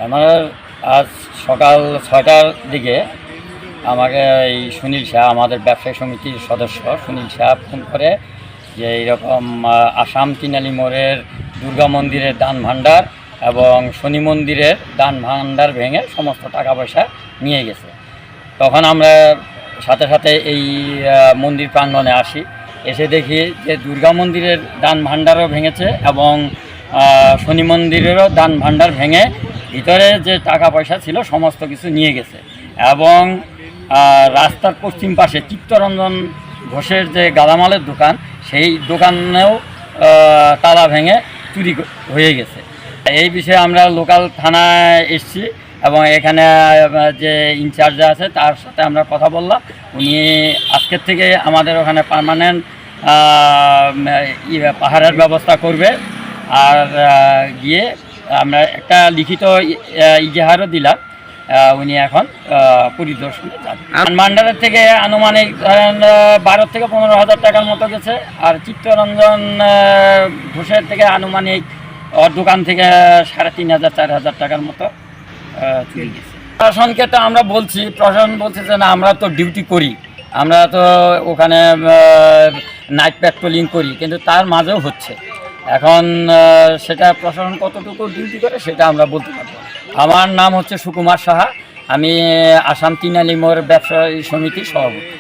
আমার আজ সকাল 6টার দিকে আমাকে এই সুনীল শাহ, আমাদের ব্যবসায়ী সমিতির সদস্য সুনীল শাহ ফোন করে যে এইরকম আসাম তিনালি মোড়ের দুর্গা মন্দিরের দান ভাণ্ডার এবং শনি মন্দিরের দান ভাণ্ডার ভেঙে সমস্ত টাকা পয়সা নিয়ে গেছে। তখন আমরা সাথে সাথে এই মন্দির প্রাঙ্গণে আসি, এসে দেখি যে দুর্গা মন্দিরের দান ভাণ্ডারও ভেঙেছে এবং শনি মন্দিরেরও দান ভাণ্ডার ভেঙে ভিতরে যে টাকা পয়সা ছিল সমস্ত কিছু নিয়ে গেছে। এবং রাস্তার পশ্চিম পাশে চিত্তরঞ্জন ঘোষের যে গালামালের দোকান, সেই দোকানেও তালা ভেঙে চুরি হয়ে গেছে। এই বিষয়ে আমরা লোকাল থানায় এসেছি এবং এখানে যে ইনচার্জ আছে তার সাথে আমরা কথা বললাম। উনি আজকের থেকে আমাদের ওখানে পার্মানেন্ট পাহারার ব্যবস্থা করবে। আর গিয়ে আমরা একটা লিখিত ইজাহারও দিলাম, উনি এখন পরিদর্শনে যাবেন। ভাণ্ডারের থেকে আনুমানিক 12 থেকে 15,000 টাকার মতো গেছে। আর চিত্তরঞ্জন ঘোষের থেকে আনুমানিক ওর দোকান থেকে 3,500 4,000 টাকার মতো চুরি গেছে। প্রশাসনকে তো আমরা বলছি, প্রশাসন বলছে যে না, আমরা তো ডিউটি করি, আমরা তো ওখানে নাইট প্যাট্রোলিং করি, কিন্তু তার মাঝেও হচ্ছে। এখন সেটা প্রশাসন কতটুকু ডিউটি করে সেটা আমরা বলতে পারবো। আমার নাম হচ্ছে সুকুমার সাহা, আমি আসাম তিনালি মোড় ব্যবসায়ী সমিতির সভাপতি।